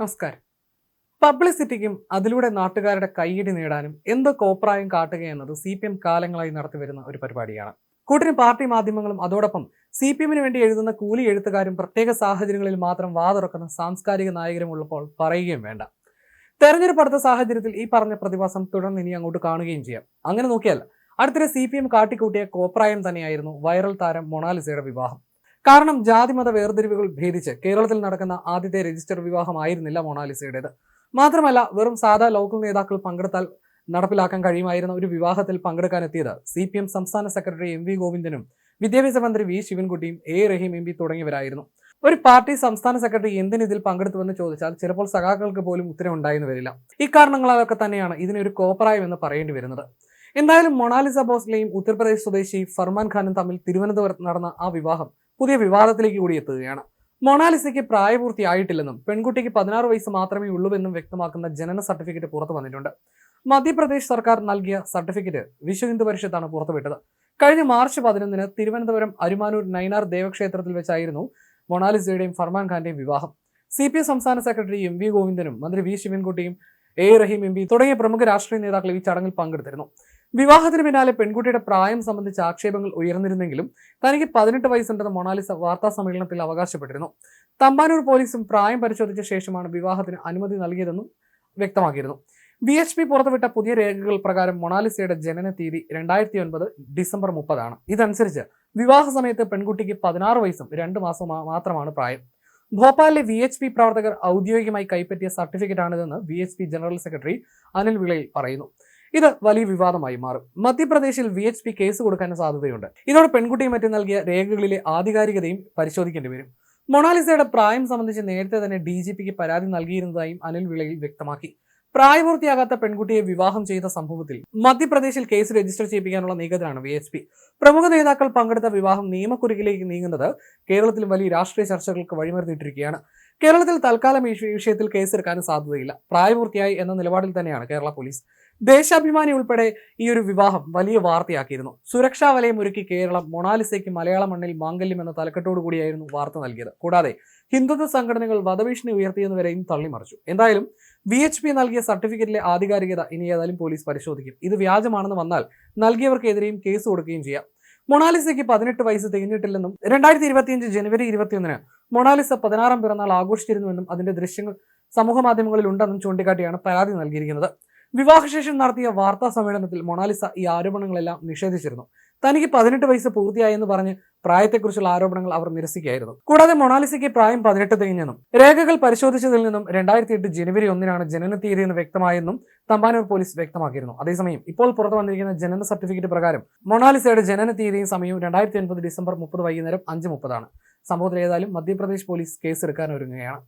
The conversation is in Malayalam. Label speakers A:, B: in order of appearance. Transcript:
A: നമസ്കാരം. പബ്ലിസിറ്റിക്കും അതിലൂടെ നാട്ടുകാരുടെ കൈയടി നേടാനും എന്ത് കോപ്രായം കാട്ടുകയെന്നത് CPM കാലങ്ങളായി നടത്തിവരുന്ന ഒരു പരിപാടിയാണ്. കൂട്ടിന് പാർട്ടി മാധ്യമങ്ങളും അതോടൊപ്പം CPMന് വേണ്ടി എഴുതുന്ന കൂലി എഴുത്തുകാരും പ്രത്യേക സാഹചര്യങ്ങളിൽ മാത്രം വാതുറക്കുന്ന സാംസ്കാരിക നായകരും ഉള്ളപ്പോൾ പറയുകയും വേണ്ട. തെരഞ്ഞെടുപ്പ് അടുത്ത സാഹചര്യത്തിൽ ഈ പറഞ്ഞ പ്രതിഭാസം തുടർന്ന് ഇനി അങ്ങോട്ട് കാണുകയും ചെയ്യാം. അങ്ങനെ നോക്കിയാൽ അടുത്തിടെ CPM കാട്ടിക്കൂട്ടിയ കോപ്രായം തന്നെയായിരുന്നു വൈറൽ താരം മൊണാലിസയുടെ വിവാഹം. കാരണം ജാതിമത വേർതിരിവുകൾ ഭേദിച്ച് കേരളത്തിൽ നടക്കുന്ന ആദ്യത്തെ രജിസ്റ്റർ വിവാഹമായിരുന്നില്ല മൊണാലിസയുടേത്. മാത്രമല്ല, വെറും സാധാ ലോക്കൽ നേതാക്കൾ പങ്കെടുത്താൽ നടപ്പിലാക്കാൻ കഴിയുമായിരുന്ന ഒരു വിവാഹത്തിൽ പങ്കെടുക്കാനെത്തിയത് CPM സംസ്ഥാന സെക്രട്ടറി MV ഗോവിന്ദനും വിദ്യാഭ്യാസ മന്ത്രി V ശിവൻകുട്ടിയും റഹീം MP തുടങ്ങിയവരായിരുന്നു. ഒരു പാർട്ടി സംസ്ഥാന സെക്രട്ടറി എന്തിന് ഇതിൽ പങ്കെടുത്തുവെന്ന് ചോദിച്ചാൽ ചിലപ്പോൾ സഖാക്കൾക്ക് പോലും ഉത്തരം ഉണ്ടായെന്ന് വരില്ല. ഇക്കാരണങ്ങളൊക്കെ തന്നെയാണ് ഇതിനൊരു കോപ്രായം എന്ന് പറയേണ്ടി വരുന്നത്. എന്തായാലും മൊണാലിസ ഭോസ്ലെയും ഉത്തർപ്രദേശ് സ്വദേശി ഫർമാൻ ഖാനും തമ്മിൽ തിരുവനന്തപുരത്ത് നടന്ന ആ വിവാഹം പുതിയ വിവാദത്തിലേക്ക് കൂടി എത്തുകയാണ്. മൊണാലിസയ്ക്ക് പ്രായപൂർത്തിയായിട്ടില്ലെന്നും പെൺകുട്ടിക്ക് 16 വയസ്സ് മാത്രമേ ഉള്ളൂവെന്നും വ്യക്തമാക്കുന്ന ജനന സർട്ടിഫിക്കറ്റ് പുറത്തു വന്നിട്ടുണ്ട്. മധ്യപ്രദേശ് സർക്കാർ നൽകിയ സർട്ടിഫിക്കറ്റ് വിശ്വ ഹിന്ദു പരിഷത്താണ് പുറത്തുവിട്ടത്. കഴിഞ്ഞ മാർച്ച് 11 തിരുവനന്തപുരം അരുമാനൂർ നൈനാർ ദേവക്ഷേത്രത്തിൽ വെച്ചായിരുന്നു മൊണാലിസയുടെയും ഫർമാൻ ഖാന്റെയും വിവാഹം. CPM സംസ്ഥാന സെക്രട്ടറി MV ഗോവിന്ദനും മന്ത്രി V ശിവൻകുട്ടിയും റഹീം MP തുടങ്ങിയ പ്രമുഖ രാഷ്ട്രീയ നേതാക്കൾ ഈ ചടങ്ങിൽ പങ്കെടുത്തിരുന്നു. വിവാഹത്തിന് പിന്നാലെ പെൺകുട്ടിയുടെ പ്രായം സംബന്ധിച്ച ആക്ഷേപങ്ങൾ ഉയർന്നിരുന്നെങ്കിലും തനിക്ക് 18 വയസ്സുണ്ടെന്ന് മൊണാലിസ വാർത്താ സമ്മേളനത്തിൽ അവകാശപ്പെട്ടിരുന്നു. തമ്പാനൂർ പോലീസും പ്രായം പരിശോധിച്ച ശേഷമാണ് വിവാഹത്തിന് അനുമതി നൽകിയതെന്നും വ്യക്തമാക്കിയിരുന്നു. VHP പുറത്തുവിട്ട പുതിയ രേഖകൾ പ്രകാരം മൊണാലിസയുടെ ജനന തീയതി 2009 ഡിസംബർ 30 ഇതനുസരിച്ച് വിവാഹ സമയത്ത് പെൺകുട്ടിക്ക് 16 വയസ്സും 2 മാസവും മാത്രമാണ് പ്രായം. ഭോപ്പാലിലെ VHP പ്രവർത്തകർ ഔദ്യോഗികമായി കൈപ്പറ്റിയ സർട്ടിഫിക്കറ്റാണിതെന്ന് VHP ജനറൽ സെക്രട്ടറി അനിൽ വിളയിൽ പറയുന്നു. ഇത് വലിയ വിവാദമായി മാറും. മധ്യപ്രദേശിൽ VHP കേസ് കൊടുക്കാൻ സാധ്യതയുണ്ട്. ഇതോടെ പെൺകുട്ടിയും മറ്റും നൽകിയ രേഖകളിലെ ആധികാരികതയും പരിശോധിക്കേണ്ടി വരും. മൊണാലിസയുടെ പ്രായം സംബന്ധിച്ച് നേരത്തെ തന്നെ DGPക്ക് പരാതി നൽകിയിരുന്നതായും അനിൽ വിളയിൽ വ്യക്തമാക്കി. പ്രായപൂർത്തിയാകാത്ത പെൺകുട്ടിയെ വിവാഹം ചെയ്ത സംഭവത്തിൽ മധ്യപ്രദേശിൽ കേസ് രജിസ്റ്റർ ചെയ്യിപ്പിക്കാനുള്ള നീക്കത്തിലാണ് VHP. പ്രമുഖ നേതാക്കൾ പങ്കെടുത്ത വിവാഹം നിയമക്കുരുക്കിലേക്ക് നീങ്ങുന്നത് കേരളത്തിൽ വലിയ രാഷ്ട്രീയ ചർച്ചകൾക്ക് വഴിമരുന്നിട്ടിരിക്കുകയാണ്. കേരളത്തിൽ തൽക്കാലം ഈ വിഷയത്തിൽ കേസെടുക്കാനും സാധ്യതയില്ല. പ്രായപൂർത്തിയായി എന്ന നിലപാടിൽ തന്നെയാണ് കേരള പോലീസ്. ദേശാഭിമാനി ഉൾപ്പെടെ ഈ ഒരു വിവാഹം വലിയ വാർത്തയാക്കിയിരുന്നു. സുരക്ഷാ വലയം ഒരുക്കി കേരളം മൊണാലിസയ്ക്ക് മലയാള മണ്ണിൽ മാംഗല്യം എന്ന തലക്കെട്ടോടു കൂടിയായിരുന്നു വാർത്ത നൽകിയത്. കൂടാതെ ഹിന്ദുത്വ സംഘടനകൾ വധഭീഷണി ഉയർത്തിയെന്ന് വരെയും തള്ളിമറിച്ചു. എന്തായാലും VHP നൽകിയ സർട്ടിഫിക്കറ്റിലെ ആധികാരികത ഇനി ഏതായാലും പോലീസ് പരിശോധിക്കും. ഇത് വ്യാജമാണെന്ന് വന്നാൽ നൽകിയവർക്കെതിരെയും കേസ് കൊടുക്കുകയും ചെയ്യാം. മൊണാലിസയ്ക്ക് 18 വയസ്സ് തികഞ്ഞിട്ടില്ലെന്നും 2025 ജനുവരി 21 മൊണാലിസ 16ാം പിറന്നാൾ ആഘോഷിച്ചിരുന്നുവെന്നും അതിന്റെ ദൃശ്യങ്ങൾ സമൂഹ മാധ്യമങ്ങളിൽ ഉണ്ടെന്നും ചൂണ്ടിക്കാട്ടിയാണ് പരാതി നൽകിയിരിക്കുന്നത്. വിവാഹശേഷം നടത്തിയ വാർത്താ സമ്മേളനത്തിൽ മൊണാലിസ ഈ ആരോപണങ്ങളെല്ലാം നിഷേധിച്ചിരുന്നു. തനിക്ക് 18 വയസ്സ് പൂർത്തിയായെന്ന് പറഞ്ഞ് പ്രായത്തെക്കുറിച്ചുള്ള ആരോപണങ്ങൾ അവർ നിരസിക്കുകയായിരുന്നു. കൂടാതെ മൊണാലിസയ്ക്ക് പ്രായം 18 തികഞ്ഞെന്നും രേഖകൾ പരിശോധിച്ചതിൽ നിന്നും 2008 ജനുവരി 1 ജനന തീയതി എന്ന് വ്യക്തമായെന്നും തമ്പാനൂർ പോലീസ് വ്യക്തമാക്കിയിരുന്നു. അതേസമയം ഇപ്പോൾ പുറത്തു വന്നിരിക്കുന്ന ജനന സർട്ടിഫിക്കറ്റ് പ്രകാരം മൊണാലിസയുടെ ജനന തീയതിയും സമയവും 2009 ഡിസംബർ 30 വൈകുന്നേരം 5:30. സംഭവത്തിൽ ഏതായാലും മധ്യപ്രദേശ് പോലീസ് കേസെടുക്കാൻ ഒരുങ്ങുകയാണ്.